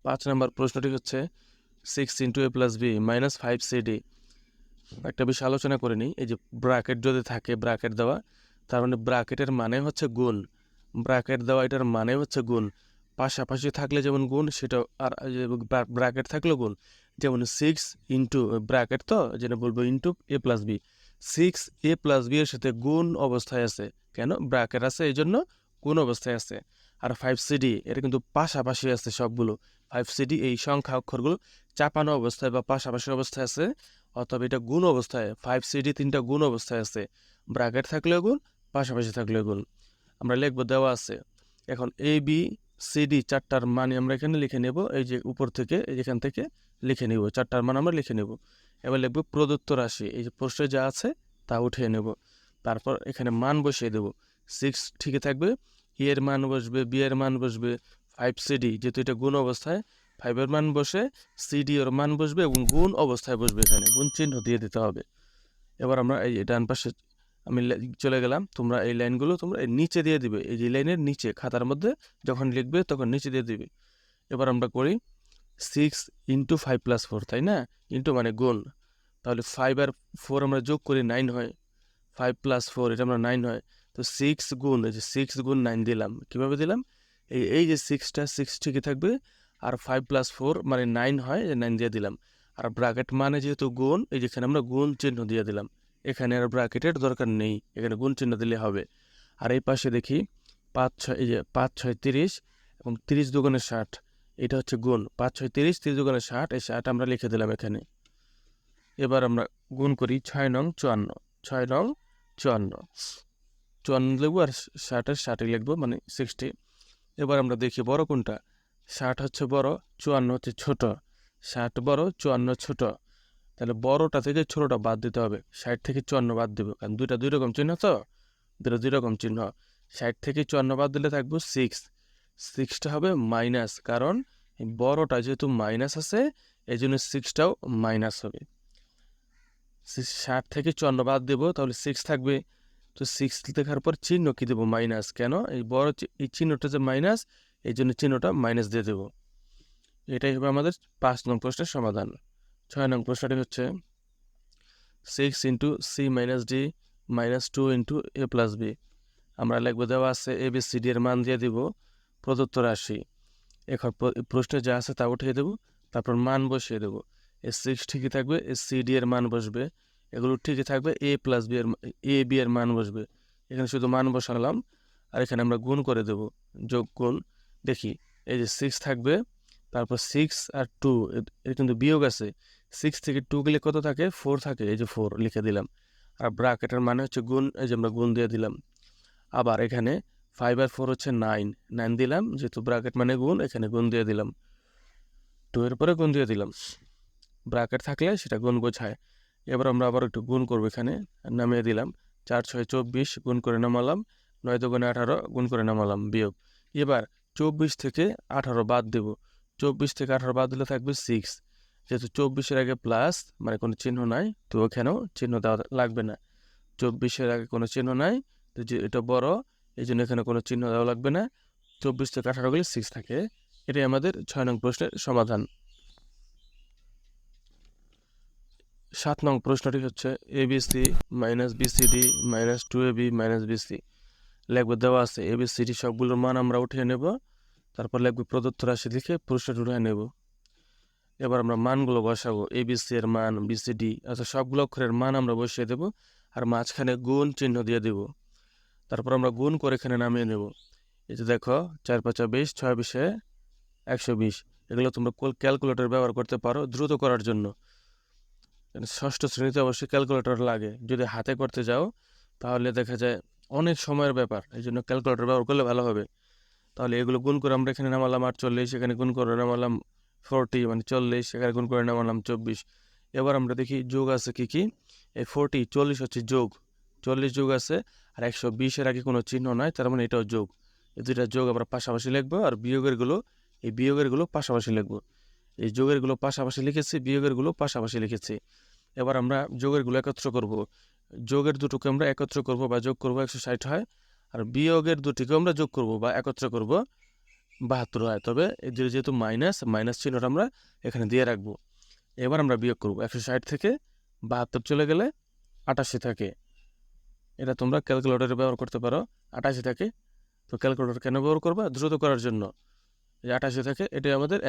5 নম্বর প্রশ্নটি হচ্ছে 6 into A plus B minus 5cd। একটা বিষয় আলোচনা করে নিই। এই যে ব্র্যাকেট যদি থাকে, ব্র্যাকেট দেওয়া, তার মানে ব্র্যাকেটের মানে হচ্ছে গুণ। ব্র্যাকেট দেওয়া এটার মানে হচ্ছে গুণ। পাশাপাশি থাকলে যেমন গুণ, সেটা আর ব্র্যাকেট থাকলেও গুণ। যেমন 6 ইন্টু ব্র্যাকেট, তো যেটা বলবো into A plus B, 6 A plus B এর সাথে গুণ অবস্থায় আছে। কেন? ব্র্যাকেট আছে, এই জন্য গুণ অবস্থায় আছে। আর 5cd এটা কিন্তু পাশাপাশি আছে সবগুলো। 5cd এই সংখ্যা অক্ষরগুলো চাপানো অবস্থায় বা পাশাপাশি অবস্থায় আছে, অথবা এটা গুণ অবস্থায়। 5cd তিনটা গুণ অবস্থায় আছে, ব্র্যাকেট থাকলেও গুণ, পাশাপাশি থাকলেও গুণ। আমরা লিখবো, দেওয়া আছে। এখন এ বি সি ডি চারটার মান আমরা এখানে লিখে নেব। এই যে উপর থেকে, এই যেখান থেকে লিখে নেব, চারটার মান আমরা লিখে নেব। এবার লিখবো প্রদত্ত রাশি, এই যে প্রশ্নে যা আছে তা উঠিয়ে নেব। তারপর এখানে মান বসিয়ে দেব। 6 ঠিকই থাকবে, ই এর মান বসবে, বি এর মান বসবে, 5cd যেহেতু এটা গুণ অবস্থায়, 5 এর মান বসে, সিডি এর মান বসবে এবং গুণ অবস্থায় বসবে, এখানে গুণ চিহ্ন দিয়ে দিতে হবে। এবার আমরা এই ডান পাশে আমি চলে গেলাম, তোমরা এই লাইনগুলো তোমরা এই নিচে দিয়ে দিবে, এই যে লাইনের নিচে খাতার মধ্যে যখন লিখবে তখন নিচে দিয়ে দিবে। এবার আমরা করি 6 ইন্টু 5 প্লাস 4, তাই না? ইন্টু মানে গুণ, তাহলে 5 আর 4 আমরা যোগ করি 9 হয়। 5 প্লাস 4 এটা আমরা 9 হয়। তো 6 গুণ, এই যে 6 গুণ 9 দিলাম। কিভাবে দিলাম? এই যে 6টা 6 ঠিকই থাকবে, আর 5 প্লাস 4 মানে 9 হয়, 9 দিয়ে দিলাম। আর ব্র্যাকেট মানে যেহেতু গুণ, এই যেখানে আমরা গুণ চিহ্ন দিয়ে দিলাম। এখানে আর ব্র্যাকেটের দরকার নেই, এখানে গুণ চিহ্ন দিলে হবে। আর এই পাশে দেখি 5 6, এই যে 5 6 30 এবং 30 দুগুণে 60, এটা হচ্ছে গুণ। 5 6 30, 30 দুগুণে 60, এই 60 আমরা লিখে দিলাম এখানে। এবার আমরা গুণ করি 6 নং 54, 6 নং 54, 54 লিখবো, আর 60 60 লিখবো, মানে 60। এবার আমরা দেখি বড় কোনটা। 60 হচ্ছে বড়, 54 হচ্ছে ছোট। 60 বড়, 54 ছোট। তাহলে বড়টা থেকে ছোটটা বাদ দিতে হবে। 60 থেকে 54 বাদ দেবো, কারণ দুইটা দুই রকম চিহ্ন, তো দুটো দুই রকম চিহ্ন। 60 থেকে 54 বাদ দিলে থাকবো 6। 6টা হবে মাইনাস, কারণ এই বড়টা যেহেতু মাইনাস আছে, এই জন্য 6টাও মাইনাস হবে। 60 থেকে 54 বাদ দেবো, তাহলে 6 থাকবে। তো 6 লেখার পর চিহ্ন কি দেবো? মাইনাস। কেন? এই বড় এই চিহ্নটা যে মাইনাস, এই জন্য চিহ্নটা মাইনাস দিয়ে দেবো। এটাই হবে আমাদের 5 নং প্রশ্নের সমাধান। 6 নং প্রশ্নটি হচ্ছে 6 into C minus D minus 2 into A plus B. আমরা লিখবো, দেওয়া আছে এ বি সি ডি এর মান দিয়ে দিব, প্রদত্ত রাশি। এখন প্রশ্নে যা আছে তা উঠিয়ে দেবো, তারপর মান বসিয়ে দেবো। এ 6 ঠিকই থাকবে, এ সি ডি এর মান বসবে, এগুলো ঠিকই থাকবে, এ প্লাস বি এর, এ বি এর মান বসবে। এখানে শুধু মান বসালাম, আর এখানে আমরা গুণ করে দেব, যোগ গুণ। দেখি, এই যে 6 থাকবে, তারপর 6 আর 2, এর কিন্তু বিয়োগ আছে। 6 থেকে 2 গেলে কত থাকে? 4 থাকে, এই যে 4 লিখে দিলাম। আর ব্র্যাকেটের মানে হচ্ছে গুণ, এই যে আমরা গুণ দিয়ে দিলাম। আবার এখানে 5 আর 4 হচ্ছে 9, 9 দিলাম, যেহেতু ব্র্যাকেট মানে গুণ, এখানে গুণ দিয়ে দিলাম। 2 এর পরে গুণ দিয়ে দিলাম, ব্র্যাকেট থাকলে সেটা গুণ বোঝায়। এবার আমরা আবার একটু গুণ করবো, এখানে নামিয়ে দিলাম। 4 6 24 গুণ করে নামালাম, 9 দুগুণে 18 গুণ করে নামালাম, বিয়োগ। এবার 24 থেকে 18 বাদ দেব। 24 থেকে 18 বাদ দিলে থাকবে 6। যেহেতু 24-এর আগে প্লাস মানে কোনো চিহ্ন নাই, তো ওখানেও চিহ্ন দেওয়া লাগবে না। 24-এর আগে কোনো চিহ্ন নাই, তো যে এটা বড়, এই জন্য এখানে কোনো চিহ্ন দেওয়া লাগবে না। 24 থেকে 18 গেলে 6 থাকে। এটাই আমাদের 6 নং প্রশ্নের সমাধান। 7 নং প্রশ্নটি হচ্ছে ABC minus BCD minus 2ab minus BC. লিখবে, দেওয়া আছে এবিসিডি সবগুলোর মান আমরা উঠিয়ে নেব, তারপর লিখবে প্রদত্ত রাশি লিখে প্রশ্নটি উঠিয়ে নেব। এবার আমরা মানগুলো বসাবো, এবিসি এর মান, বিসিডি, আচ্ছা সবগুলো অক্ষরের মান আমরা বসিয়ে দেব, আর মাঝখানে গুণ চিহ্ন দিয়ে দেব। তারপর আমরা গুণ করে এখানে নামিয়ে নেব। এই যে দেখো, 4 5 20, 6 20 120। এগুলো তোমরা ক্যালকুলেটর ব্যবহার করতে পারো দ্রুত করার জন্য। ষষ্ঠ শ্রেণীতে অবশ্যই ক্যালকুলেটর লাগে। যদি হাতে করতে যাও তাহলে দেখা যায় অনেক সময়ের ব্যাপার, এই জন্য ক্যালকুলেটর ব্যবহার করলে ভালো হবে। তাহলে এগুলো গুণ করে আমরা এখানে নামালাম 48, এখানে গুণ করে নামালাম 40 মানে 40, এখানে গুণ করে নামালাম 24। এবার আমরা দেখি যোগ আছে কি কি। এই 40 হচ্ছে যোগ, 40 যোগ আছে, আর 120-এর আগে কোনো চিহ্ন নাই, তার মানে এটাও যোগ। এই দুইটা যোগ আমরা পাশাপাশি লিখবো, আর এই বিয়োগেরগুলো পাশাপাশি লিখবো। এই যোগেরগুলো পাশাপাশি লিখেছি, বিয়োগেরগুলো পাশাপাশি লিখেছি। এবার আমরা যোগেরগুলো একত্র করব। যোগের দুটোকে আমরা একত্র করব বা যোগ করব, 160 হয়। আর বিয়োগের দুটিকে আমরা যোগ করব বা একত্র করব, 72 হয়, তবে এদের যেহেতু মাইনাস চিহ্নটা আমরা এখানে দিয়ে রাখবো। এবার আমরা বিয়োগ করব। 160 থেকে 72 চলে গেলে 88 থাকে। এটা তোমরা ক্যালকুলেটরে ব্যবহার করতে পারো। 88 থাকে, তো ক্যালকুলেটর কেন ব্যবহার করবা? দ্রুত করার জন্য। এই 88 থাকে, এটাই আমাদের